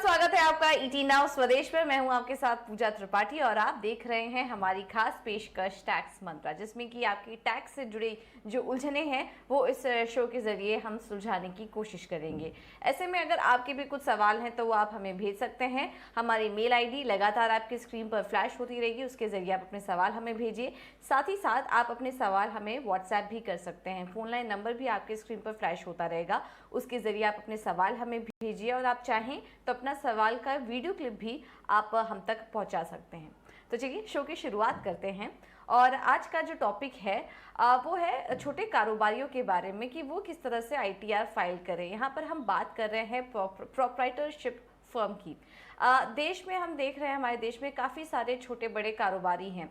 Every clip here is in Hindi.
स्वागत है आपका ईटी नाउ स्वदेश में। मैं हूं आपके साथ पूजा त्रिपाठी और आप देख रहे हैं हमारी खास पेशकश टैक्स मंत्रा, जिसमें कि आपकी टैक्स से जुड़ी जो उलझने हैं वो इस शो के जरिए हम सुलझाने की कोशिश करेंगे। ऐसे में अगर आपके भी कुछ सवाल हैं तो वो आप हमें भेज सकते हैं। हमारी मेल आईडी लगातार आपकी स्क्रीन पर फ्लैश होती रहेगी, उसके जरिए आप अपने सवाल हमें भेजिए। साथ ही साथ आप अपने सवाल हमें व्हाट्सएप भी कर सकते हैं। फोन लाइन नंबर भी आपके स्क्रीन पर फ्लैश होता रहेगा, उसके जरिए आप अपने सवाल हमें भेजिए और आप चाहें तो अपना सवाल का वीडियो क्लिप भी आप हम तक पहुंचा सकते हैं। तो चलिए शो की शुरुआत करते हैं। और आज का जो टॉपिक है वो है छोटे कारोबारियों के बारे में कि वो किस तरह से आईटीआर फाइल करें। यहाँ पर हम बात कर रहे हैं प्रोप्राइटरशिप फर्म की। देश में हम देख रहे हैं, हमारे देश में काफ़ी सारे छोटे बड़े कारोबारी हैं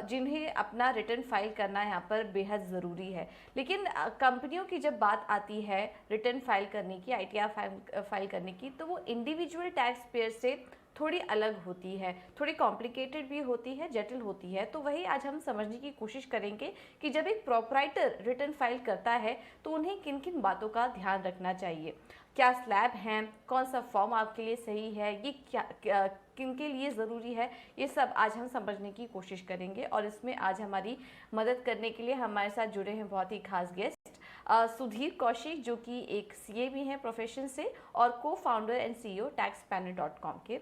जिन्हें अपना रिटर्न फाइल करना यहाँ पर बेहद ज़रूरी है। लेकिन कंपनियों की जब बात आती है रिटर्न फाइल करने की, आईटीआर फाइल करने की, तो वो इंडिविजुअल टैक्स पेयर से थोड़ी अलग होती है, थोड़ी कॉम्प्लिकेटेड भी होती है, जटिल होती है। तो वही आज हम समझने की कोशिश करेंगे कि जब एक प्रोप्राइटर रिटर्न फाइल करता है तो उन्हें किन किन बातों का ध्यान रखना चाहिए, क्या स्लैब हैं, कौन सा फॉर्म आपके लिए सही है, ये क्या किन के लिए ज़रूरी है, ये सब आज हम समझने की कोशिश करेंगे। और इसमें आज हमारी मदद करने के लिए हमारे साथ जुड़े हैं बहुत ही खास गेस्ट सुधीर कौशिक, जो कि एक सीए भी हैं प्रोफेशन से और को फाउंडर एंड सीईओ taxpanel.com के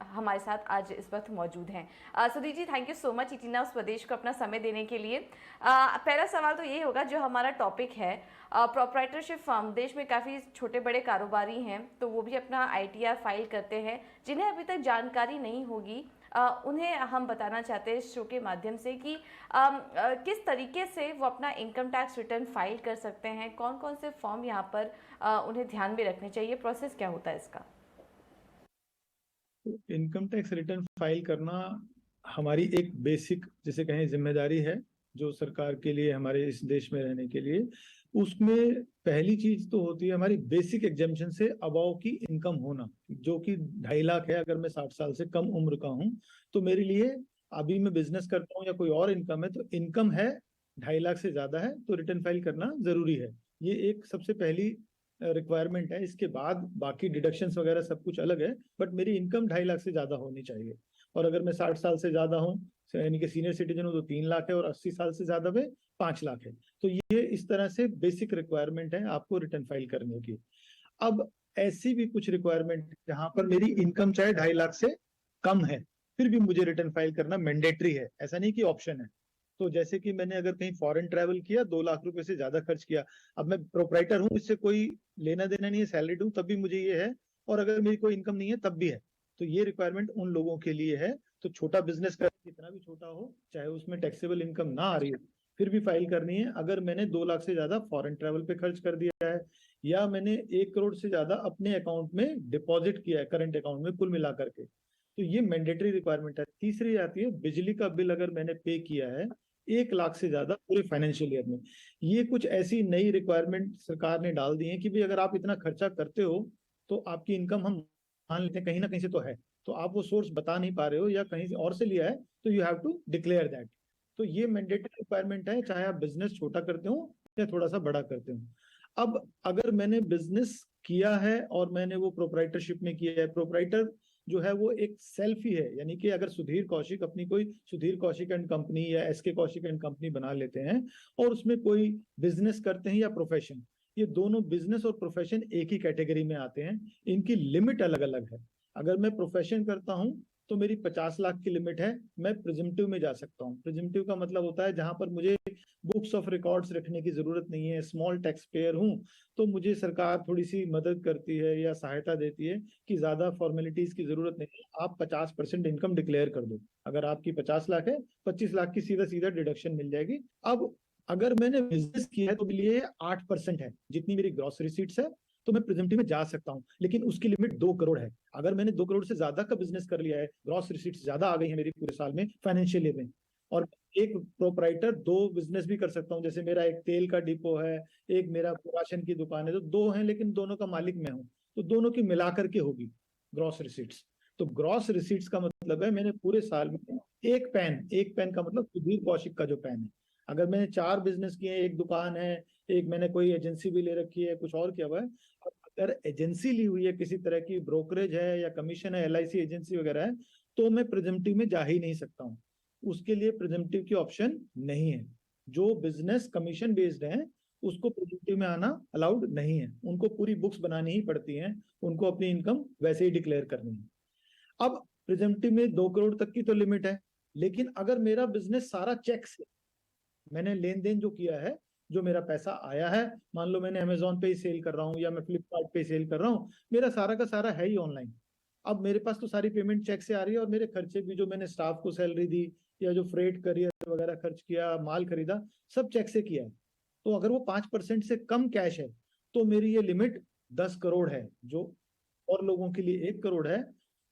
हमारे साथ आज इस वक्त मौजूद हैं। Sudhir ji, thank you so much ET now Swadesh को अपना समय देने के लिए। पहला सवाल तो यही होगा, जो हमारा टॉपिक है प्रोप्राइटरशिप फर्म। देश में काफ़ी छोटे बड़े कारोबारी हैं तो वो भी अपना आईटीआर फाइल करते हैं। जिन्हें अभी तक जानकारी नहीं होगी उन्हें हम बताना चाहते हैं इस शो के माध्यम से कि किस तरीके से वो अपना इनकम टैक्स रिटर्न फाइल कर सकते हैं, कौन कौन से फॉर्म यहाँ पर उन्हें ध्यान में रखने चाहिए, प्रोसेस क्या होता है इसका। इनकम टैक्स रिटर्न फाइल करना हमारी एक बेसिक, जिसे कहें, जिम्मेदारी है जो सरकार के लिए, हमारे इस देश में रहने के लिए। उसमें पहली चीज तो होती है हमारी बेसिक एग्जेम्पशन से अबव की इनकम होना, जो कि 2.5 लाख है। अगर मैं 60 साल से कम उम्र का हूं तो मेरे लिए, अभी मैं बिजनेस करता हूं या कोई और इनकम है, तो इनकम है 2.5 लाख से ज्यादा है तो रिटर्न फाइल करना जरूरी है। ये एक सबसे पहली रिक्वायरमेंट है। इसके बाद बाकी डिडक्शंस वगैरह सब कुछ अलग है, बट मेरी इनकम 2.5 लाख से ज्यादा होनी चाहिए। और अगर मैं 60 साल से ज्यादा हूँ, यानी कि सीनियर सिटीजन हूँ, तो 3 लाख है, और 80 साल से ज्यादा में 5 लाख है। तो ये इस तरह से बेसिक रिक्वायरमेंट है आपको रिटर्न फाइल करने की। अब ऐसी भी कुछ रिक्वायरमेंट जहां पर मेरी इनकम चाहे 2.5 लाख से कम है, फिर भी मुझे रिटर्न फाइल करना मैंडेटरी है, ऐसा नहीं कि ऑप्शन है। तो जैसे कि मैंने अगर कहीं फॉरेन ट्रैवल किया, 2 लाख रुपए से ज्यादा खर्च किया, अब मैं प्रोप्राइटर हूँ, इससे कोई लेना देना नहीं है, सैलरीड हूँ तब भी मुझे ये है, और अगर मेरी कोई इनकम नहीं है तब भी है। तो ये रिक्वायरमेंट उन लोगों के लिए है। तो छोटा बिजनेस कर, कितना भी छोटा हो, चाहे उसमें टैक्सेबल इनकम ना आ रही हो, फिर भी फाइल करनी है। अगर मैंने 2 लाख से ज्यादा फॉरेन ट्रैवल पे खर्च कर दिया है, या मैंने 1 करोड़ से ज्यादा अपने अकाउंट में डिपॉजिट किया है, करंट अकाउंट में कुल मिलाकर के, तो ये मैंडेटरी रिक्वायरमेंट है। तीसरी आती है बिजली का बिल अगर मैंने पे किया है 1 लाख से ज्यादा पूरे फाइनेंशियल ईयर में। ये कुछ ऐसी नई रिक्वायरमेंट सरकार ने डाल दी है कि भाई अगर आप इतना खर्चा करते हो तो आपकी इनकम, हम मान लेते हैं कहीं ना कहीं से तो है, तो आप वो सोर्स बता नहीं पा रहे हो या कहीं और से लिया है, तो you have to declare that. तो ये मैंडेटरी रिक्वायरमेंट है, चाहे आप बिजनेस छोटा करते हो या थोड़ा सा बड़ा करते हो। अब अगर मैंने बिजनेस किया है और मैंने वो प्रोप्राइटरशिप में किया है, प्रोप्राइटर जो है वो एक सेल्फ ही है, यानी कि अगर सुधीर कौशिक अपनी कोई सुधीर कौशिक एंड कंपनी या एसके कौशिक एंड कंपनी बना लेते हैं और उसमें कोई बिजनेस करते हैं या प्रोफेशन, ये दोनों बिजनेस और प्रोफेशन एक ही कैटेगरी में आते हैं। इनकी लिमिट अलग अलग है। अगर मैं प्रोफेशन करता हूं तो मेरी 50 लाख की लिमिट है, मैं प्रिजम्पटिव में जा सकता हूँ। प्रिजम्पटिव का मतलब होता है जहां पर मुझे बुक्स ऑफ रिकॉर्ड्स रखने की जरूरत नहीं है, स्मॉल टैक्स पेयर हूँ, तो मुझे सरकार थोड़ी सी मदद करती है या सहायता देती है कि ज्यादा फॉर्मेलिटीज की जरूरत नहीं है, आप 50% इनकम डिक्लेयर कर दो। अगर आपकी 50 लाख है, 25 लाख की सीधा सीधा डिडक्शन मिल जाएगी। अब अगर मैंने बिजनेस किया है तो मेरे लिए 8% है, जितनी मेरी ग्रॉस रिसीट्स है, तो मैं प्रिजम्पटिव में जा सकता हूं, लेकिन उसकी लिमिट 2 करोड़ है। अगर मैंने 2 करोड़ से ज्यादा का बिजनेस कर लिया है, ग्रॉस रिसीट्स ज्यादा आ गई है मेरी पूरे साल में फाइनेंशियल ईयर में, और एक प्रोपराइटर 2 बिजनेस भी कर सकता हूँ, जैसे मेरा एक तेल का डिपो है, एक मेरा राशन की दुकान है, तो 2 हैं, लेकिन दोनों का मालिक मैं हूँ, तो दोनों की मिलाकर के होगी ग्रॉस रिसीट्स। तो ग्रॉस रिसीट्स का मतलब है मैंने पूरे साल में एक पैन का मतलब सुधीर कौशिक का जो पैन है। अगर मैंने 4 बिजनेस किए हैं, एक दुकान है, एक मैंने कोई एजेंसी भी ले रखी है, कुछ और किया हुआ है, अगर एजेंसी ली हुई है, किसी तरह की ब्रोकरेज है या कमीशन है, LIC एजेंसी वगैरह है, तो मैं प्रिजम्पटिव में जा ही नहीं सकता हूँ। उसके लिए प्रिजम्पटिव की ऑप्शन नहीं है। जो बिजनेस कमीशन बेस्ड है उसको प्रिजम्पटिव में आना अलाउड नहीं है। उनको पूरी बुक्स बनानी ही पड़ती हैं, उनको अपनी इनकम वैसे ही डिक्लेयर करनी है। अब प्रिजम्पटिव में 2 करोड़ तक की तो लिमिट है, लेकिन अगर मेरा बिजनेस सारा चेक से, मैंने लेन देन जो किया है, जो मेरा पैसा आया है, मान लो मैंने अमेजोन पे ही सेल कर रहा हूँ या मैं फ्लिपकार्ट पे सेल कर रहा हूँ, मेरा सारा का सारा है ही ऑनलाइन। अब मेरे पास तो सारी पेमेंट चेक से आ रही है और मेरे खर्चे भी, जो मैंने स्टाफ को सैलरी दी या जो फ्रेट करियर वगैरह खर्च किया, माल खरीदा, सब चेक से किया है। तो अगर वो 5% से कम कैश है तो मेरी ये लिमिट 10 करोड़ है, जो और लोगों के लिए 1 करोड़ है,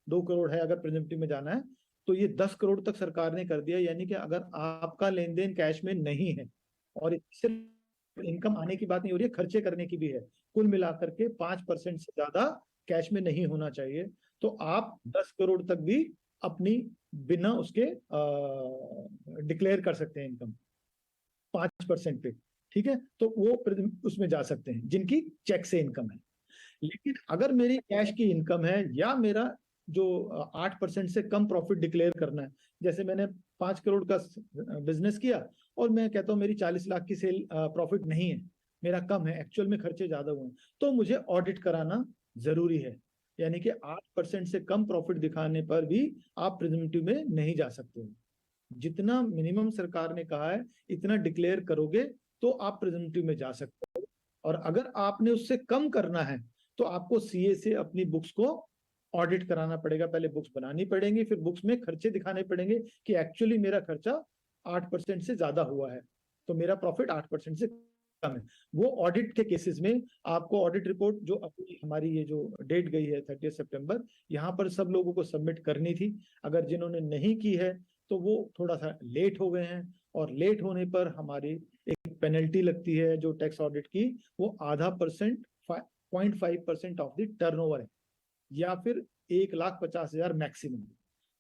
2 करोड़ है अगर प्रिजम्पटिव में जाना है। तो ये 10 करोड़ तक सरकार ने कर दिया। यानी कि अगर आपका लेन देन कैश में नहीं है, और सिर्फ इनकम आने की बात नहीं हो रही है, खर्चे करने की भी है, कुल मिलाकर के 5% से ज्यादा कैश में नहीं होना चाहिए, तो आप 10 करोड़ तक भी अपनी बिना उसके डिक्लेयर कर सकते हैं इनकम 5% पे। ठीक है, तो वो उसमें जा सकते हैं जिनकी चेक से इनकम है। लेकिन अगर मेरी कैश की इनकम है या मेरा जो 8% से कम प्रॉफिट डिक्लेयर करना है, जैसे मैंने 5 करोड़ का बिजनेस किया और मैं कहता हूँ मेरी 40 लाख की सेल प्रॉफिट नहीं है, मेरा कम है, एक्चुअल में खर्चे ज्यादा हुए हैं, तो मुझे ऑडिट कराना जरूरी है। यानी कि 8% से कम प्रॉफिट दिखाने पर भी आप प्रिजम्पटिव में नहीं जा सकते हो। जितना मिनिमम सरकार ने कहा है इतना डिक्लेयर करोगे तो आप प्रिजम्पटिव में जा सकते हो। और अगर आपने उससे कम करना है तो आपको CA से अपनी बुक्स को ऑडिट कराना पड़ेगा। पहले बुक्स बनानी पड़ेंगी, फिर बुक्स में खर्चे दिखाने पड़ेंगे कि एक्चुअली मेरा खर्चा 8% से ज्यादा हुआ है, तो मेरा प्रॉफिट 8% से कम है। वो ऑडिट के केसेस में आपको ऑडिट रिपोर्ट, जो अपनी हमारी ये जो डेट गई है 30 सितंबर, यहाँ पर सब लोगों को सबमिट करनी थी। अगर जिन्होंने नहीं की है तो वो थोड़ा सा लेट हो गए हैं, और लेट होने पर हमारी एक पेनल्टी लगती है जो टैक्स ऑडिट की, वो ½ 0.5% ऑफ द टर्नओवर है, या फिर 1,50,000 मैक्सिमम।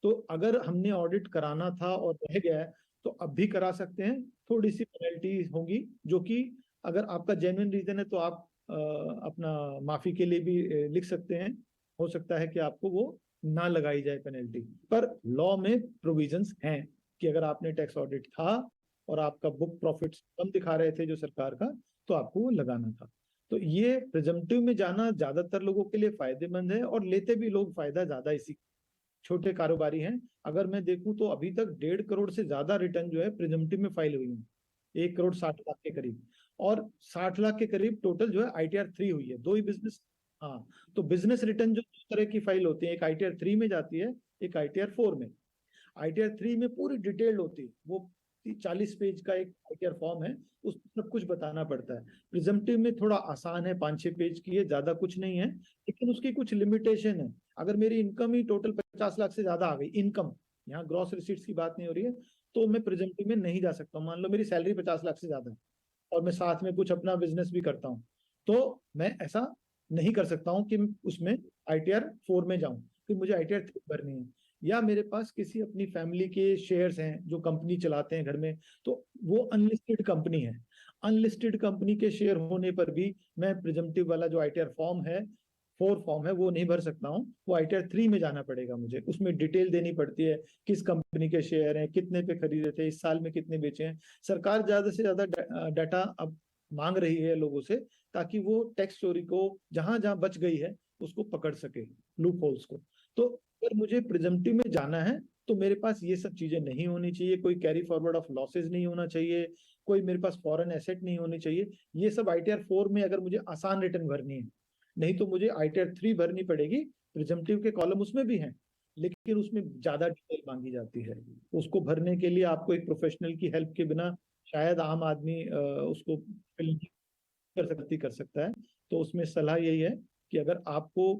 तो अगर हमने ऑडिट कराना था और रह गया है तो अब भी करा सकते हैं, थोड़ी सी पेनल्टी होगी, जो कि अगर आपका जेन्युइन रीजन है तो आप अपना माफी के लिए भी लिख सकते हैं। हो सकता है कि आपको वो ना लगाई जाए पेनल्टी, पर लॉ में प्रोविजंस हैं कि अगर आपने टैक्स ऑडिट था और आपका बुक प्रॉफिट कम दिखा रहे थे जो सरकार का, तो आपको वो लगाना था। तो ये प्रिजम्पटिव में जाना ज्यादातर लोगों के लिए फायदेमंद है, और लेते भी लोग फायदा ज्यादा इसी, छोटे कारोबारी हैं। अगर मैं देखूं तो अभी तक 1.5 करोड़ से ज्यादा रिटर्न जो है प्रिजम्पटिव में फाइल हुई है, 1,60,00,000 के करीब, और 60 लाख के करीब टोटल जो है ITR 3 हुई है। दो ही बिजनेस। हाँ, तो बिजनेस रिटर्न जो दो तरह की फाइल होती है, एक ITR 3 में जाती है, एक ITR 4 में। ITR 3 में पूरी डिटेल होती है, वो 40 पेज का एक ITR फॉर्म है, उसमें सब कुछ बताना पड़ता है। प्रिजम्पटिव में थोड़ा आसान है, 5-6 पेज की है, ज्यादा कुछ नहीं है, लेकिन उसकी कुछ लिमिटेशन है। अगर मेरी इनकम ही टोटल 50 लाख से ज्यादा आ गई, इनकम, यहाँ ग्रॉस रिसीट्स की बात नहीं हो रही है, तो मैं प्रिजम्पटिव में नहीं जा सकता हूँ। मान लो मेरी सैलरी 50 लाख से ज्यादा है और मैं साथ में कुछ अपना बिजनेस भी करता हूँ, तो मैं ऐसा नहीं कर सकता हूँ कि उसमें ITR 4 में जाऊं, फिर मुझे ITR 3 भरनी है। या मेरे पास किसी अपनी फैमिली के शेयर्स हैं जो कंपनी चलाते हैं घर में, तो वो अनलिस्टेड कंपनी है, अनलिस्टेड कंपनी के शेयर होने पर भी मैं प्रिजम्पटिव वाला जो ITR फॉर्म है, 4 फॉर्म है, वो नहीं भर सकता हूँ। वो ITR 3 में जाना पड़ेगा मुझे। उसमें डिटेल देनी पड़ती है, किस कंपनी के शेयर हैं, कितने पे खरीदे थे, इस साल में कितने बेचे हैं। सरकार ज्यादा से ज्यादा डाटा अब मांग रही है लोगों से, ताकि वो टैक्स चोरी को जहां जहां बच गई है उसको पकड़ सके, लूप होल्स को। तो अगर मुझे प्रिजम्पटिव में जाना है तो मेरे पास ये सब चीजें नहीं होनी चाहिए, कोई कैरी फॉरवर्ड ऑफ लॉसेज नहीं होना चाहिए, कोई मेरे पास फॉरेन एसेट नहीं होनी चाहिए। ये सब ITR 4 में अगर मुझे आसान रिटर्न भरनी है, नहीं तो मुझे ITR 3 भरनी पड़ेगी। प्रिजम्पटिव के कॉलम उसमें भी हैं, लेकिन उसमें ज्यादा डिटेल मांगी जाती है। उसको भरने के लिए आपको एक प्रोफेशनल की हेल्प के बिना शायद आम आदमी उसको फिल कर सकता है। तो उसमें सलाह यही है कि अगर आपको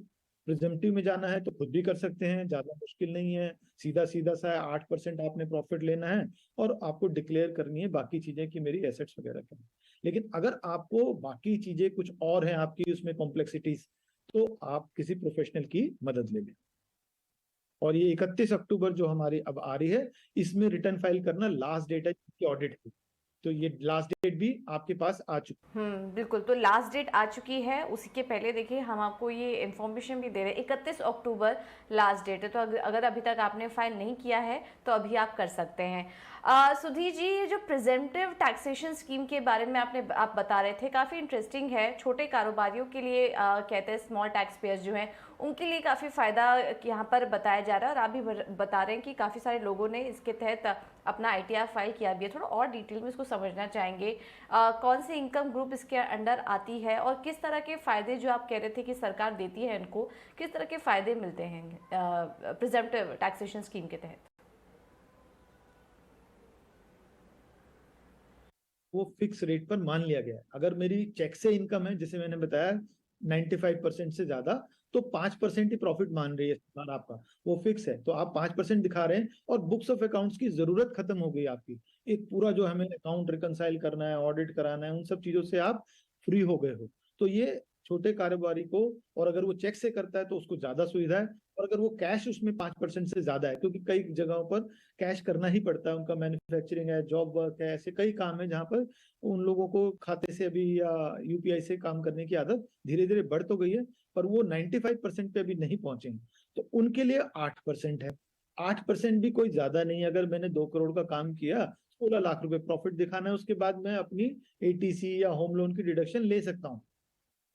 प्रिजम्पटिव में जाना है तो खुद भी कर सकते हैं, ज्यादा मुश्किल नहीं है। सीधा सीधा सा 8% आपने प्रॉफिट लेना है और आपको डिक्लेयर करनी है बाकी चीजें कि मेरी एसेट्स वगैरह क्या है। लेकिन अगर आपको बाकी चीजें कुछ और हैं आपकी उसमें कॉम्प्लेक्सिटीज, तो आप किसी प्रोफेशनल की मदद ले लें। और ये 31 अक्टूबर जो हमारी अब आ रही है, इसमें रिटर्न फाइल करना लास्ट डेट है ऑडिट की। तो ये लास्ट डेट भी आपके पास आ चुकी बिल्कुल। तो लास्ट डेट आ चुकी है, उसी के पहले देखिए हम आपको ये इन्फॉर्मेशन भी दे रहे हैं, 31 अक्टूबर लास्ट डेट है। तो अगर अभी तक आपने फाइल नहीं किया है तो अभी आप कर सकते हैं। सुधीर जी, ये जो प्रिजेंटिव टैक्सेशन स्कीम के बारे में आप बता रहे थे, काफ़ी इंटरेस्टिंग है। छोटे कारोबारियों के लिए कहते हैं स्मॉल टैक्स पेयर्स जो हैं उनके लिए काफ़ी फ़ायदा यहाँ पर बताया जा रहा है, और आप भी बता रहे हैं कि काफ़ी सारे लोगों ने इसके तहत अपना आईटीआर फाइल किया भी है। थोड़ा और डिटेल में इसको समझना चाहेंगे, कौन से इनकम ग्रुप इसके अंडर आती है और किस तरह के फ़ायदे जो आप कह रहे थे कि सरकार देती है इनको, किस तरह के फ़ायदे मिलते हैं प्रिजेंटिव टैक्सेशन स्कीम के तहत? वो फिक्स रेट पर मान लिया गया है। अगर मेरी चेक से इनकम है, जैसे मैंने बताया 95% से ज्यादा, तो 5% ही प्रॉफिट मान रही है सरकार आपका, वो फिक्स है। तो आप 5% दिखा रहे हैं और बुक्स ऑफ अकाउंट्स की जरूरत खत्म हो गई आपकी। एक पूरा जो हमें अकाउंट रिकंसाइल करना है, ऑडिट कराना है, उन सब चीजों से आप फ्री हो गए हो। तो ये छोटे कारोबारी को, और अगर वो चेक से करता है तो उसको ज्यादा सुविधा है, और अगर वो कैश उसमें 5% से ज्यादा है, क्योंकि कई जगहों पर कैश करना ही पड़ता है, उनका मैन्युफैक्चरिंग है, जॉब वर्क है, ऐसे कई काम है जहाँ पर उन लोगों को खाते से अभी या यूपीआई से काम करने की आदत धीरे धीरे बढ़ तो गई है, पर वो 95% पे अभी नहीं पहुंचे हैं। तो उनके लिए 8% है। 8% भी कोई ज्यादा नहीं है। अगर मैंने 2 करोड़ का काम किया, 16 लाख रुपए प्रॉफिट दिखाना है, उसके बाद मैं अपनी एटीसी या होम लोन की डिडक्शन ले सकता हूँ।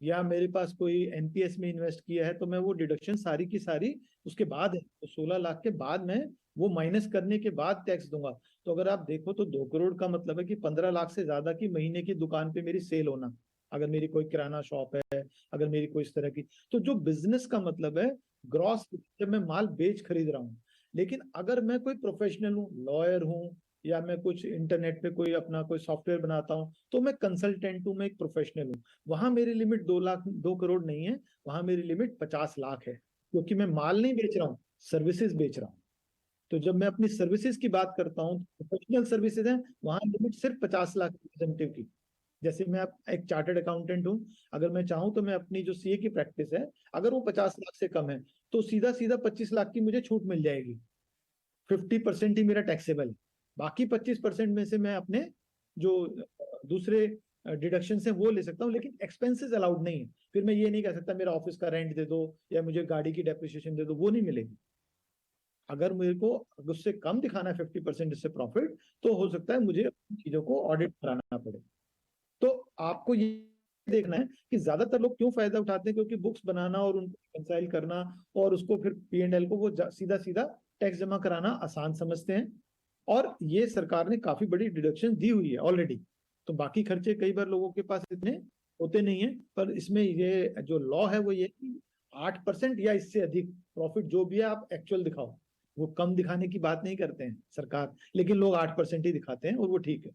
या मेरे पास कोई एनपीएस में इन्वेस्ट किया है तो मैं वो डिडक्शन सारी की सारी उसके बाद है, तो 16 लाख के बाद मैं वो माइनस करने के बाद टैक्स दूंगा। तो अगर आप देखो तो 2 करोड़ का मतलब है कि 15 लाख से ज्यादा की महीने की दुकान पे मेरी सेल होना, अगर मेरी कोई किराना शॉप है, अगर मेरी कोई इस तरह की। तो जो बिजनेस का मतलब है ग्रॉस, जब मैं माल बेच खरीद रहा हूँ। लेकिन अगर मैं कोई प्रोफेशनल हूँ, लॉयर हूँ, या मैं कुछ इंटरनेट पे कोई अपना कोई सॉफ्टवेयर बनाता हूँ, तो मैं कंसल्टेंट हूँ, मैं एक प्रोफेशनल हूँ, वहां मेरी लिमिट 2 लाख 2 करोड़ नहीं है, वहां मेरी लिमिट 50 लाख है, क्योंकि मैं माल नहीं बेच रहा हूँ, सर्विसेज बेच रहा हूँ। तो जब मैं अपनी सर्विसेज की बात करता हूँ, प्रोफेशनल सर्विसेज है, वहां लिमिट सिर्फ 50 लाख रिप्रेजेंटेटिव की। जैसे मैं एक चार्टर्ड अकाउंटेंट हूँ, अगर मैं चाहूँ तो मैं अपनी जो सीए की प्रैक्टिस है, अगर वो 50 लाख से कम है, तो सीधा सीधा 25 लाख की मुझे छूट मिल जाएगी। 50% ही मेरा टैक्सेबल है। बाकी 25% में से मैं अपने जो दूसरे डिडक्शन है वो ले सकता हूँ, लेकिन एक्सपेंसेस अलाउड नहीं है। फिर मैं ये नहीं कह सकता मेरा ऑफिस का रेंट दे दो या मुझे गाड़ी की डेप्रिसिएशन दे दो, वो नहीं मिलेगी। अगर मेरे को उससे कम दिखाना है 50% इससे प्रॉफिट, तो हो सकता है मुझे चीजों को ऑडिट कराना पड़े। तो आपको ये देखना है कि ज्यादातर लोग क्यों फायदा उठाते हैं, क्योंकि बुक्स बनाना और उनको रिकंसाइल करना और उसको फिर पी&एल को वो सीधा सीधा टैक्स जमा कराना आसान समझते हैं। और ये सरकार ने काफी बड़ी डिडक्शन दी हुई है ऑलरेडी। तो बाकी खर्चे कई बार लोगों के पास इतने होते नहीं है, पर इसमें ये जो लॉ है वो ये 8% या इससे अधिक प्रॉफिट जो भी है आप एक्चुअल दिखाओ। वो कम दिखाने की बात नहीं करते हैं सरकार, लेकिन लोग 8% ही दिखाते हैं और वो ठीक है।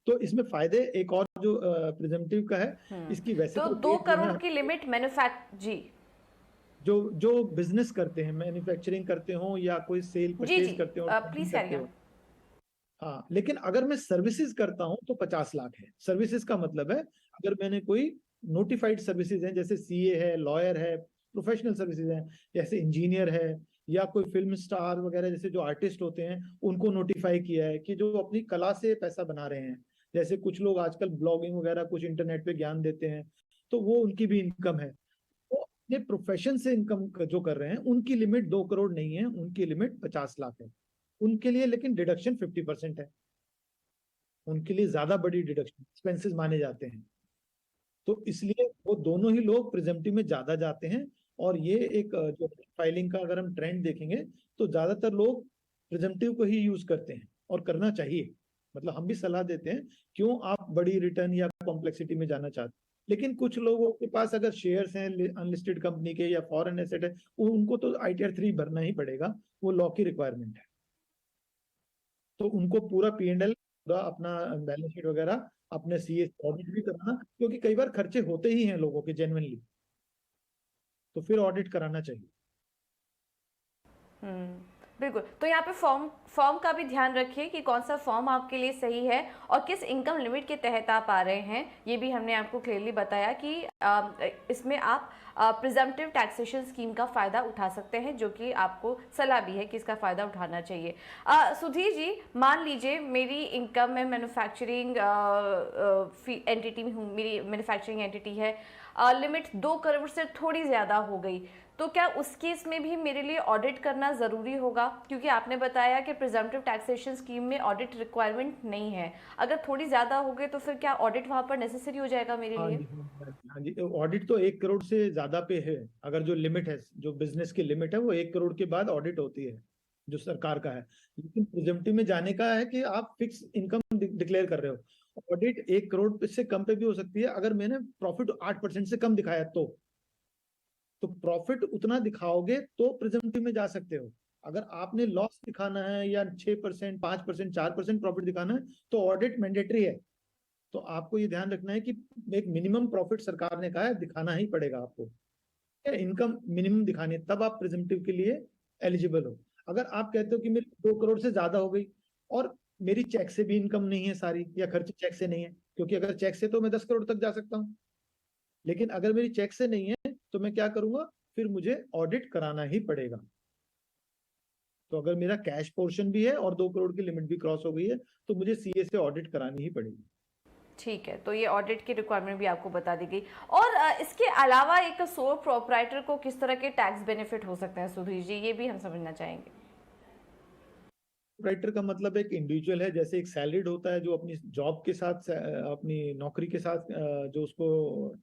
तो इसमें फायदे एक और जो प्रिजम्पटिव का है, इसकी वैसे तो तो 2 करोड़ की लिमिट जी जो जो बिजनेस करते हैं, मैन्युफैक्चरिंग करते हो या कोई सेल जी परचेज जी करते हो, प्लीज ट्रेडिंग कैरी करते ऑन। हो। हाँ, लेकिन अगर मैं सर्विसेज करता हूं तो 50 लाख है। सर्विसेज का मतलब है अगर मैंने कोई नोटिफाइड सर्विसेज हैं, जैसे सीए है, लॉयर है, प्रोफेशनल सर्विसेज हैं, जैसे इंजीनियर है, या कोई फिल्म स्टार वगैरह जैसे जो आर्टिस्ट होते हैं उनको नोटिफाई किया है कि जो अपनी कला से पैसा बना रहे हैं। जैसे कुछ लोग आजकल ब्लॉगिंग वगैरह कुछ इंटरनेट पे ज्ञान देते हैं, तो वो उनकी भी इनकम है। वो अपने प्रोफेशन से इनकम जो कर रहे हैं उनकी लिमिट 2 करोड़ नहीं है, उनकी लिमिट 50 लाख है। उनके लिए लेकिन डिडक्शन 50% है, उनके लिए ज्यादा बड़ी डिडक्शन एक्सपेंसेस माने जाते हैं। तो इसलिए वो दोनों ही लोग प्रिजम्पटिव में ज्यादा जाते हैं। और ये एक जो फाइलिंग का अगर हम ट्रेंड देखेंगे तो ज्यादातर लोग प्रिजम्पटिव को ही यूज करते हैं, और करना चाहिए। मतलब हम भी सलाह देते हैं, क्यों आप बड़ी रिटर्न या कॉम्प्लेक्सिटी में जाना चाहते हैं। लेकिन कुछ लोगों के पास अगर शेयर्स हैं अनलिस्टेड कंपनी के या फॉरेन एसेट है, उनको तो आईटीआर 3 भरना ही पड़ेगा, वो लॉ की रिक्वायरमेंट है। तो उनको पूरा पी&एल, पूरा अपना बैलेंस शीट वगैरह, अपने सीए ऑडिट भी कराना, क्योंकि कई बार खर्चे होते ही हैं लोगों के जेन्युइनली, तो फिर ऑडिट कराना चाहिए। बिल्कुल। तो यहाँ पे फॉर्म का भी ध्यान रखिए कि कौन सा फॉर्म आपके लिए सही है और किस इनकम लिमिट के तहत आप आ रहे हैं। ये भी हमने आपको क्लियरली बताया कि इसमें आप प्रिजम्पटिव टैक्सेशन स्कीम का फ़ायदा उठा सकते हैं, जो कि आपको सलाह भी है कि इसका फ़ायदा उठाना चाहिए। सुधीर जी, मान लीजिए मेरी इनकम में मैन्युफैक्चरिंग एंटिटी में हूँ, मेरी मैन्युफैक्चरिंग एंटिटी है, लिमिट 2 करोड़ से थोड़ी ज़्यादा हो गई, तो क्या उस केस में भी मेरे लिए ऑडिट करना ज़रूरी होगा? क्योंकि आपने बताया कि प्रिजम्पटिव टैक्सेशन स्कीम में ऑडिट रिक्वायरमेंट नहीं है। अगर थोड़ी ज़्यादा हो गई तो फिर क्या ऑडिट वहाँ पर नेसेसरी हो जाएगा मेरे हाँ लिए? जी, हाँ जी, ऑडिट तो 1 करोड़ से ज्यादा पे है। अगर जो लिमिट है, जो बिजनेस की लिमिट है, वो 1 करोड़ के बाद ऑडिट होती है, जो सरकार का है। लेकिन प्रिजम्पटिव में जाने का है कि आप फिक्स इनकम डिक्लेयर कर रहे हो। ऑडिट 1 करोड़ से कम पे भी हो सकती है, अगर मैंने प्रॉफिट 8% से कम दिखाया तो प्रॉफिट उतना दिखाओगे तो प्रिजम्पटिव में जा सकते हो। अगर आपने लॉस दिखाना है या 6%, 5%, 4% प्रॉफिट दिखाना है तो ऑडिट मैंडेटरी है। तो आपको ये ध्यान रखना है कि एक मिनिमम प्रॉफिट सरकार ने कहा है दिखाना ही पड़ेगा आपको, इनकम मिनिमम दिखानी है, तब आप प्रिजम्पटिव के लिए एलिजिबल हो। अगर आप कहते हो कि मेरी 2 करोड़ से ज्यादा हो गई और मेरी चेक से भी इनकम नहीं है सारी, या खर्च चेक से नहीं है, क्योंकि अगर चेक से तो मैं 10 करोड़ तक जा सकता हूँ, लेकिन अगर मेरी चेक से नहीं है तो मैं क्या करूंगा, फिर मुझे ऑडिट कराना ही पड़ेगा। तो अगर मेरा कैश पोर्शन भी है और 2 करोड़ की लिमिट भी क्रॉस हो गई है तो मुझे सीए से ऑडिट करानी ही पड़ेगी। ठीक है, तो ये ऑडिट की रिक्वायरमेंट भी आपको बता दी गई। और इसके अलावा एक सोल प्रोप्राइटर को किस तरह के टैक्स बेनिफिट हो सकते हैं सुधीर जी, ये भी हम समझना चाहेंगे। राइटर का मतलब एक इंडिविजुअल है, जैसे एक सैलरीड होता है जो अपनी जॉब के साथ, अपनी नौकरी के साथ जो उसको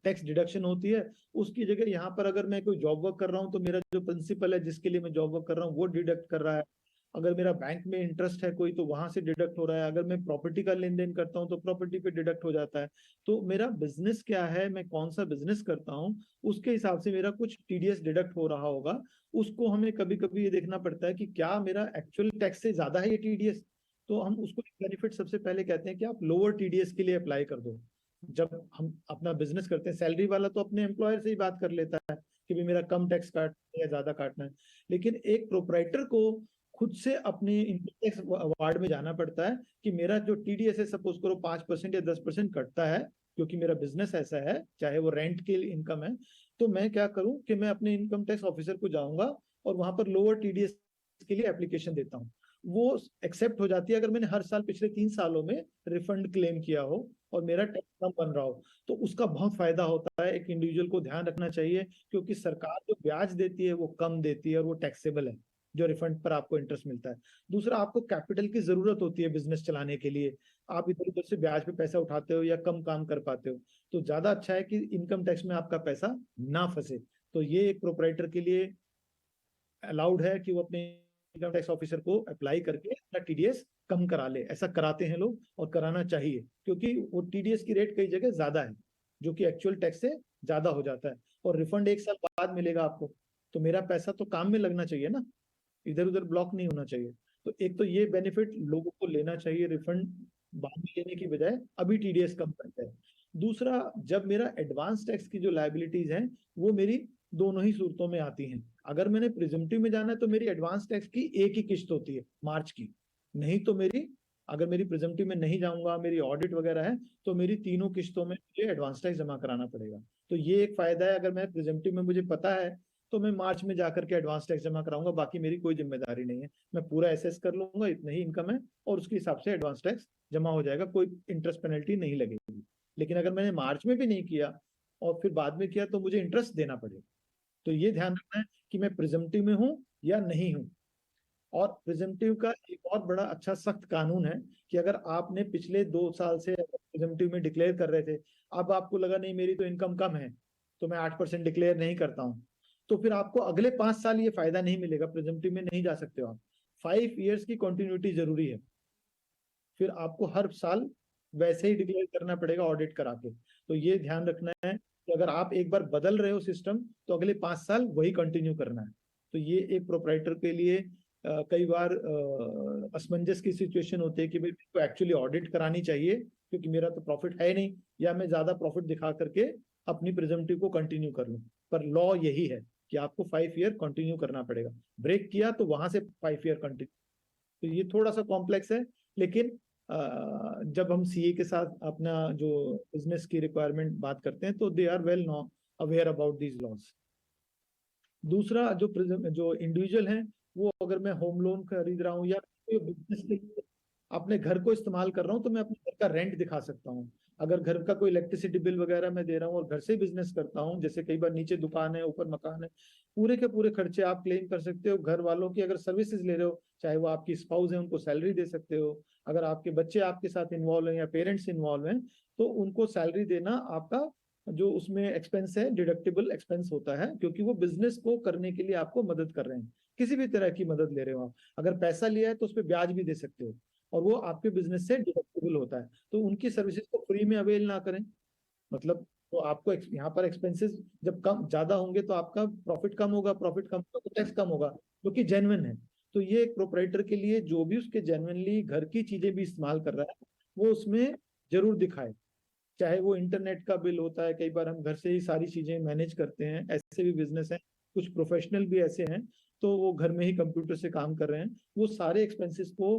टैक्स डिडक्शन होती है, उसकी जगह यहाँ पर अगर मैं कोई जॉब वर्क कर रहा हूँ तो मेरा जो प्रिंसिपल है जिसके लिए मैं जॉब वर्क कर रहा हूँ वो डिडक्ट कर रहा है। अगर मेरा बैंक में इंटरेस्ट है कोई तो वहां से डिडक्ट हो रहा है। अगर मैं प्रॉपर्टी का लेन देन करता हूँ तो प्रॉपर्टी पे डिडक्ट हो जाता है। तो मेरा बिजनेस क्या है, मैं कौन सा बिजनेस करता हूँ, उसके हिसाब से मेरा कुछ टीडीएस डिडक्ट हो रहा होगा। उसको हमें कभी कभी ये देखना पड़ता है कि क्या मेरा एक्चुअल टैक्स से ज्यादा है ये टीडीएस। तो हम उसको बेनिफिट सबसे पहले कहते हैं कि आप लोअर टीडीएस के लिए अप्लाई कर दो। जब हम अपना बिजनेस करते हैं, सैलरी वाला तो अपने एम्प्लॉयर से ही बात कर लेता है कि भी मेरा कम टैक्स काटना है या ज्यादा काटना है। लेकिन एक प्रोपराइटर को खुद से अपने इनकम टैक्स वार्ड में जाना पड़ता है कि मेरा जो टीडीएस है, सपोज करो 5% या 10% कटता है, क्योंकि मेरा बिजनेस ऐसा है, चाहे वो रेंट के इनकम है, तो मैं क्या करूं कि मैं अपने इनकम टैक्स ऑफिसर को जाऊंगा और वहां पर लोअर टीडीएस के लिए एप्लीकेशन देता हूँ। वो एक्सेप्ट हो जाती है अगर मैंने हर साल पिछले 3 सालों में रिफंड क्लेम किया हो और मेरा टैक्स कम बन रहा हो, तो उसका बहुत फायदा होता है। एक इंडिविजुअल को ध्यान रखना चाहिए, क्योंकि सरकार जो ब्याज देती है वो कम देती है और वो टैक्सेबल है, जो रिफंड पर आपको इंटरेस्ट मिलता है। दूसरा, आपको कैपिटल की जरूरत होती है बिजनेस चलाने के लिए, आप इधर उधर से ब्याज पे पैसा उठाते हो या कम काम कर पाते हो, तो ज्यादा अच्छा है कि इनकम टैक्स में आपका पैसा ना फंसे। तो ये एक प्रोपराइटर के लिए अलाउड है कि वो अपने इनकम टैक्स ऑफिसर को अप्लाई करके अपना टीडीएस कम करा ले। ऐसा कराते हैं लोग और कराना चाहिए, क्योंकि वो टीडीएस की रेट कई जगह ज्यादा है जो कि एक्चुअल टैक्स से ज्यादा हो जाता है, और रिफंड 1 साल बाद मिलेगा आपको। तो मेरा पैसा तो काम में लगना चाहिए ना, इधर उधर ब्लॉक नहीं होना चाहिए। तो एक तो ये बेनिफिट लोगों को लेना चाहिए, रिफंड बाद में लेने की बजाय अभी टीडीएस कम करते हैं। दूसरा, जब मेरा एडवांस टैक्स की जो लायबिलिटीज हैं वो मेरी दोनों ही सूरतों में आती हैं। अगर मैंने प्रिजम्पटिव में जाना है तो मेरी एडवांस टैक्स की एक ही किस्त होती है मार्च की, नहीं तो मेरी, अगर मेरी प्रिजम्पटिव में नहीं जाऊंगा, मेरी ऑडिट वगैरह है, तो मेरी तीनों किस्तों में मुझे एडवांस टैक्स जमा कराना पड़ेगा। तो ये एक फायदा है, अगर मैं प्रिजम्पटिव में मुझे पता है तो मैं मार्च में जाकर के एडवांस टैक्स जमा कराऊंगा, बाकी मेरी कोई जिम्मेदारी नहीं है। मैं पूरा एसेस कर लूंगा इतना ही इनकम है और उसके हिसाब से एडवांस टैक्स जमा हो जाएगा, कोई इंटरेस्ट पेनल्टी नहीं लगेगी। लेकिन अगर मैंने मार्च में भी नहीं किया और फिर बाद में किया तो मुझे इंटरेस्ट देना पड़ेगा। तो ये ध्यान रखना है कि मैं प्रिजम्पटिव में हूं या नहीं हूं। और प्रिजम्पटिव का एक और बड़ा अच्छा सख्त कानून है कि अगर आपने पिछले 2 साल से प्रिजम्पटिव में डिक्लेयर कर रहे थे, अब आपको लगा नहीं मेरी तो इनकम कम है तो मैं 8% डिक्लेयर नहीं करता हूँ, तो फिर आपको अगले 5 साल ये फायदा नहीं मिलेगा, प्रिजम्पटिव में नहीं जा सकते हो आप। 5 ईयर्स की कंटिन्यूटी जरूरी है, फिर आपको हर साल वैसे ही डिक्लेयर करना पड़ेगा ऑडिट करा के। तो ये ध्यान रखना है कि अगर आप एक बार बदल रहे हो सिस्टम तो अगले 5 साल वही कंटिन्यू करना है। तो ये एक प्रोपराइटर के लिए कई बार असमंजस की सिचुएशन होती है कि भाई मेरे को एक्चुअली ऑडिट करानी चाहिए क्योंकि मेरा तो प्रॉफिट है नहीं, या मैं ज्यादा प्रॉफिट दिखा करके अपनी प्रिजम्पटिव को कंटिन्यू कर लूं, पर लॉ यही है कि आपको 5 ईयर कंटिन्यू करना पड़ेगा, ब्रेक किया तो वहां से 5 ईयर कंटिन्यू। तो ये थोड़ा सा कॉम्प्लेक्स है, लेकिन जब हम सीए के साथ अपना जो बिजनेस की रिक्वायरमेंट बात करते हैं तो they are well no aware about these laws. दूसरा जो इंडिविजुअल है, वो अगर मैं होम लोन खरीद रहा हूँ या बिजनेस के लिए अपने घर को इस्तेमाल कर रहा हूँ तो मैं अपने घर का रेंट दिखा सकता हूँ। अगर घर का कोई इलेक्ट्रिसिटी बिल वगैरह मैं दे रहा हूँ और घर से बिजनेस करता हूँ, जैसे कई बार नीचे दुकान है ऊपर मकान है, पूरे के पूरे खर्चे आप क्लेम कर सकते हो। घर वालों की अगर सर्विसेज ले रहे हो, चाहे वो आपकी स्पाउस है, उनको सैलरी दे सकते हो। अगर आपके बच्चे आपके साथ इन्वॉल्व हैं या पेरेंट्स इन्वॉल्व हैं तो उनको सैलरी देना आपका जो उसमें एक्सपेंस है, डिडक्टेबल एक्सपेंस होता है, क्योंकि वो बिजनेस को करने के लिए आपको मदद कर रहे हैं। किसी भी तरह की मदद ले रहे हो आप, अगर पैसा लिया है तो उस पर ब्याज भी दे सकते हो और वो आपके बिजनेस से डिडक्टेबल होता है। तो उनकी सर्विसेज को फ्री में अवेल ना करें। मतलब तो आपको यहाँ पर एक्सपेंसेस जब कम ज्यादा होंगे तो आपका प्रॉफिट कम होगा, प्रॉफिट कम होगा तो टैक्स कम होगा, जो कि जेन्युइन है। तो ये एक प्रोपराइटर के लिए जो भी उसके जेन्युइनली घर की चीजें भी इस्तेमाल कर रहा है वो उसमें जरूर दिखाए। चाहे वो इंटरनेट का बिल होता है, कई बार हम घर से ही सारी चीजें मैनेज करते हैं, ऐसे भी बिजनेस हैं, कुछ प्रोफेशनल भी ऐसे हैं तो वो घर में ही कंप्यूटर से काम कर रहे हैं। वो सारे एक्सपेंसेस को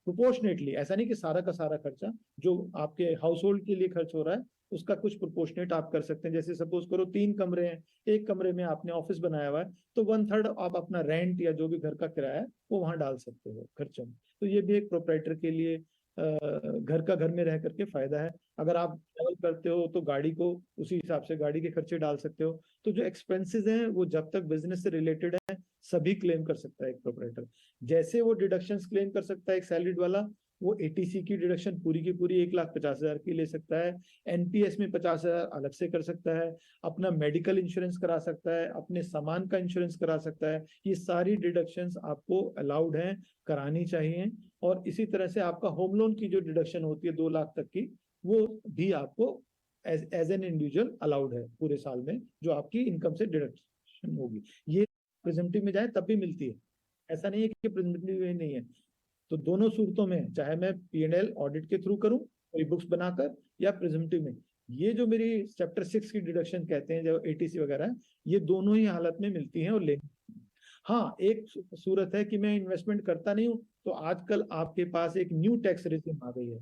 प्रोपोर्शनेटली, ऐसा नहीं कि सारा का सारा खर्चा जो आपके हाउस होल्ड के लिए खर्च हो रहा है उसका कुछ प्रोपोर्शनेट आप कर सकते हैं। जैसे सपोज करो 3 कमरे हैं, एक कमरे में आपने ऑफिस बनाया हुआ है तो 1/3 आप अपना रेंट या जो भी घर का किराया है वो वहां डाल सकते हो खर्चों में। तो ये भी एक प्रोपराइटर के लिए घर का घर में रह करके फायदा है। अगर आप ट्रैवल करते हो तो गाड़ी को उसी हिसाब से गाड़ी के खर्चे डाल सकते हो। तो जो एक्सपेंसेस हैं वो जब तक बिजनेस से रिलेटेड है सभी क्लेम कर सकता है एक प्रोपराइटर। जैसे वो डिडक्शंस क्लेम कर सकता है एक सैलरीड वाला, वो एटीसी की डिडक्शन पूरी की पूरी 1,50,000 की ले सकता है, एनपीएस में 50,000 अलग से कर सकता है, अपना मेडिकल इंश्योरेंस करा सकता है, अपने सामान का इंश्योरेंस करा सकता है। ये सारी डिडक्शंस आपको अलाउड हैं, करानी चाहिए। और इसी तरह से आपका होम लोन की जो डिडक्शन होती है 2 लाख तक की, वो भी आपको एज एन इंडिविजुअल अलाउड है पूरे साल में, जो आपकी इनकम से डिडक्शन होगी। ये प्रिजम्पटिव में जाए तब भी मिलती है, ऐसा नहीं है कि प्रिजम्पटिव में नहीं है। तो दोनों सूरतों में, चाहे मैं पीएनएल ऑडिट के थ्रू करूं कोई बुक्स बनाकर या प्रिजम्पटिव में, ये जो मेरी चैप्टर 6 की डिडक्शन कहते हैं जो एटीसी वगैरह है, ये दोनों ही हालत में मिलती हैं और ले। हाँ, एक सूरत है कि मैं इन्वेस्टमेंट करता नहीं हूँ तो आजकल आपके पास एक न्यू टैक्स रिजिम आ गई है,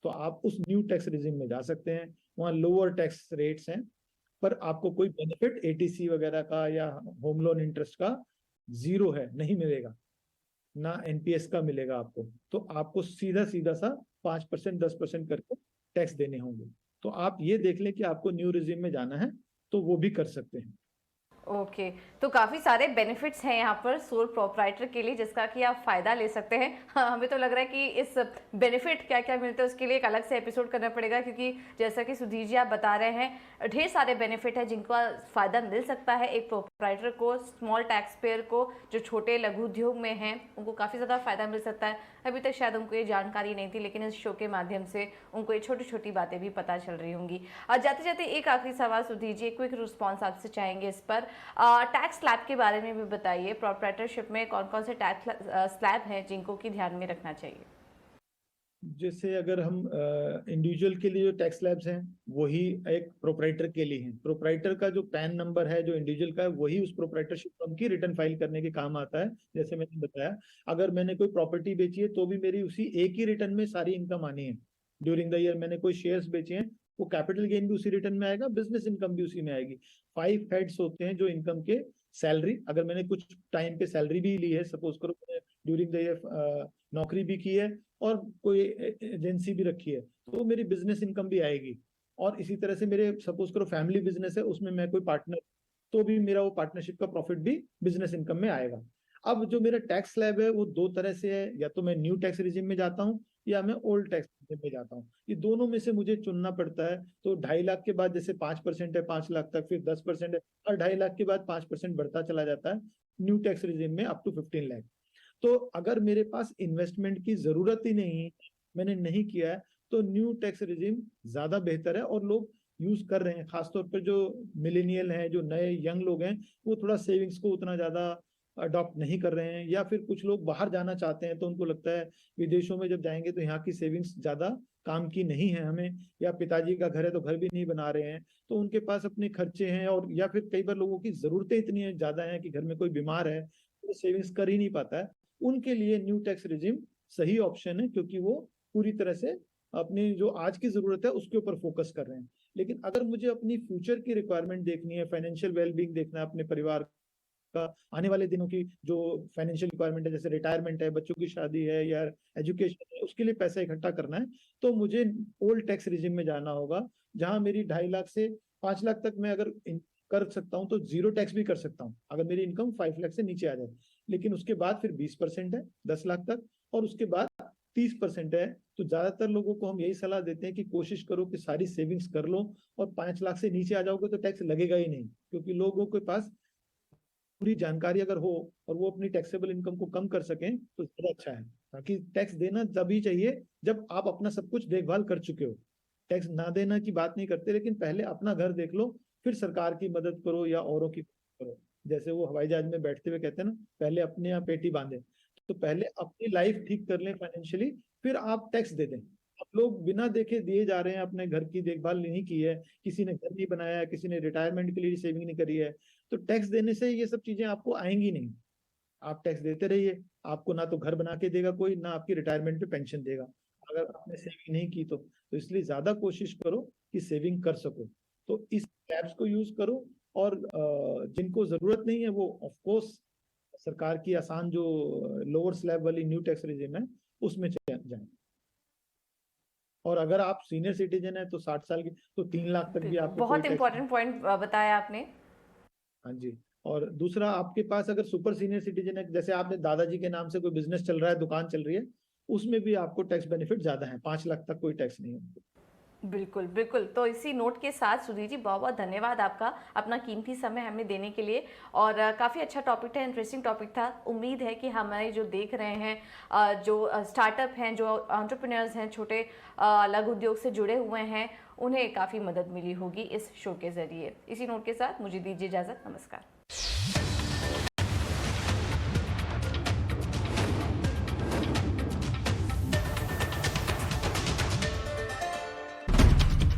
तो आप उस न्यू टैक्स रिजिम में जा सकते हैं। वहाँ लोअर टैक्स रेट्स हैं, पर आपको कोई बेनिफिट एटीसी वगैरह का या होम लोन इंटरेस्ट का जीरो है, नहीं मिलेगा, ना एनपीएस का मिलेगा आपको। तो आपको सीधा सीधा सा 5% 10% करके टैक्स देने होंगे। तो आप ये देख लें कि आपको न्यू रिजिम में जाना है तो वो भी कर सकते हैं। ओके तो काफ़ी सारे बेनिफिट्स हैं यहाँ पर सोल प्रोपराइटर के लिए जिसका कि आप फ़ायदा ले सकते हैं। हाँ, हमें तो लग रहा है कि इस बेनिफिट क्या क्या मिलते हैं उसके लिए एक अलग से एपिसोड करना पड़ेगा, क्योंकि जैसा कि सुधीर जी आप बता रहे हैं ढेर सारे बेनिफिट है जिनका फ़ायदा मिल सकता है एक प्रोपराइटर को, स्मॉल टैक्स पेयर को, जो छोटे लघु उद्योग में हैं उनको काफ़ी ज़्यादा फ़ायदा मिल सकता है। अभी तक शायद उनको ये जानकारी नहीं थी, लेकिन इस शो के माध्यम से उनको ये छोटी छोटी बातें भी पता चल रही होंगी। और जाते जाते एक आखिरी सवाल सुधीर जी, क्विक रिस्पॉन्स आपसे चाहेंगे इस पर। टैक्स स्लैब के बारे में भी बताइए, प्रोपराइटरशिप में कौन कौन से टैक्स स्लैब हैं जिनको कि ध्यान में रखना चाहिए। जैसे अगर हम इंडिविजुअल के लिए जो टैक्स स्लैब्स हैं वही एक प्रोपराइटर के लिए हैं। प्रोपराइटर का जो पैन नंबर है जो इंडिविजुअल का है वही उस प्रोपराइटरशिप फर्म की रिटर्न फाइल करने के काम आता है। जैसे मैंने बताया, अगर मैंने कोई प्रॉपर्टी बेची है तो भी मेरी उसी एक ही रिटर्न में सारी इनकम आनी है ड्यूरिंग द ईयर। मैंने कोई शेयर्स बेचे हैं, वो कैपिटल गेन भी उसी रिटर्न में आएगा, बिजनेस इनकम भी उसी में आएगी। 5 हेड्स होते हैं जो इनकम के। सैलरी, अगर मैंने कुछ टाइम पे सैलरी भी ली है, सपोज करो ड्यूरिंग द ईयर नौकरी भी की है और कोई एजेंसी भी रखी है, तो मेरी बिजनेस इनकम भी आएगी। और इसी तरह से मेरे सपोज करो फैमिली बिजनेस है, उसमें मैं कोई पार्टनर, तो भी मेरा वो पार्टनरशिप का प्रॉफिट भी बिजनेस इनकम में आएगा। अब जो मेरा टैक्स स्लैब है वो 2 तरह से है, या तो मैं न्यू टैक्स रिजिम में जाता हूँ या मैं ओल्ड टैक्स रिजिम में जाता हूँ। ये दोनों में से मुझे चुनना पड़ता है। तो 2.5 लाख के बाद जैसे 5% है 5 लाख तक, फिर 10% है, और 2.5 लाख के बाद 5% बढ़ता चला जाता है न्यू टैक्स रिजिम में अप टू 15 लाख। तो अगर मेरे पास इन्वेस्टमेंट की जरूरत ही नहीं, मैंने नहीं किया है, तो न्यू टैक्स रिजिम ज्यादा बेहतर है और लोग यूज कर रहे हैं। खासतौर पर जो मिलेनियल हैं, जो नए यंग लोग हैं, वो थोड़ा सेविंग्स को उतना ज्यादा अडॉप्ट नहीं कर रहे हैं, या फिर कुछ लोग बाहर जाना चाहते हैं तो उनको लगता है विदेशों में जब जाएंगे तो यहाँ की सेविंग्स ज्यादा काम की नहीं है हमें, या पिताजी का घर है तो घर भी नहीं बना रहे हैं, तो उनके पास अपने खर्चे हैं, और या फिर कई बार लोगों की जरूरतें इतनी ज्यादा हैं कि घर में कोई बीमार है तो सेविंग्स कर ही नहीं पाता है। उनके लिए न्यू टैक्स रिजिम सही ऑप्शन है, क्योंकि वो पूरी तरह से अपनी जो आज की जरूरत है उसके ऊपर फोकस कर रहे हैं। लेकिन अगर मुझे अपनी फ्यूचर की रिक्वायरमेंट देखनी है, फाइनेंशियल वेलबींग देखना है अपने परिवार का, आने वाले दिनों की जो फाइनेंशियल रिक्वायरमेंट है, जैसे रिटायरमेंट है, बच्चों की शादी है या एजुकेशन है, उसके लिए पैसा इकट्ठा करना है, तो मुझे ओल्ड टैक्स रिजिम में जाना होगा, जहां मेरी 2.5 लाख से 5 लाख तक मैं अगर कर सकता हूं तो जीरो टैक्स भी कर सकता हूं अगर मेरी इनकम 5 लाख से नीचे आ जाए। लेकिन उसके बाद फिर 20% है 10 लाख तक, और उसके बाद 30% है। तो ज्यादातर लोगों को हम यही सलाह देते हैं कि कोशिश करो कि सारी सेविंग्स कर लो, और 5 लाख से नीचे आ जाओगे तो टैक्स लगेगा ही नहीं, क्योंकि लोगों के पास पूरी जानकारी अगर हो और वो अपनी टैक्सेबल इनकम को कम कर सकें तो ज्यादा अच्छा है। ताकि टैक्स देना तभी चाहिए जब आप अपना सब कुछ देखभाल कर चुके हो। टैक्स ना देना की बात नहीं करते, लेकिन पहले अपना घर देख लो, फिर सरकार की मदद करो या औरों की मदद करो। जैसे वो हवाई जहाज में बैठते हुए कहते हैं ना, पहले अपने यहाँ पेटी बांधे, तो पहले अपनी लाइफ ठीक कर लें फाइनेंशियली, फिर आप टैक्स दे दें। अब लोग बिना देखे दिए जा रहे हैं, अपने घर की देखभाल नहीं की है, किसी ने घर नहीं बनाया है, किसी ने रिटायरमेंट के लिए सेविंग नहीं करी है, तो टैक्स देने से ये सब चीजें आपको आएंगी नहीं। आप टैक्स देते रहिए, आपको ना तो घर बना के देगा कोई, ना आपकी रिटायरमेंट पे पेंशन देगा अगर आपने सेविंग नहीं की तो इसलिए ज्यादा कोशिश करो कि सेविंग कर सको। तो इस ऐप्स को यूज करो, और जिनको जरूरत नहीं है वो ऑफ कोर्स सरकार की आसान जो लोअर स्लैब वाली न्यू टैक्स रिजिम है उसमें जाएं। और अगर आप सीनियर सिटीजन है तो 60 साल की तो 3 लाख तक भी आपको बहुत कोई इंपॉर्टेंट पॉइंट बताया आपने। हाँ जी। और दूसरा, आपके पास अगर सुपर सीनियर सिटीजन है, जैसे आपने दादाजी के नाम से कोई बिजनेस चल रहा है, दुकान चल रही है, उसमें भी आपको टैक्स बेनिफिट ज्यादा है, 5 लाख तक कोई टैक्स नहीं है। बिल्कुल बिल्कुल। तो इसी नोट के साथ सुधीर जी बहुत बहुत धन्यवाद आपका अपना कीमती समय हमें देने के लिए। और काफ़ी अच्छा टॉपिक था, इंटरेस्टिंग टॉपिक था। उम्मीद है कि हमारे जो देख रहे हैं जो स्टार्टअप हैं, जो एंटरप्रेन्योर्स हैं, छोटे लघु उद्योग से जुड़े हुए हैं, उन्हें काफ़ी मदद मिली होगी इस शो के ज़रिए। इसी नोट के साथ मुझे दीजिए इजाज़त। नमस्कार।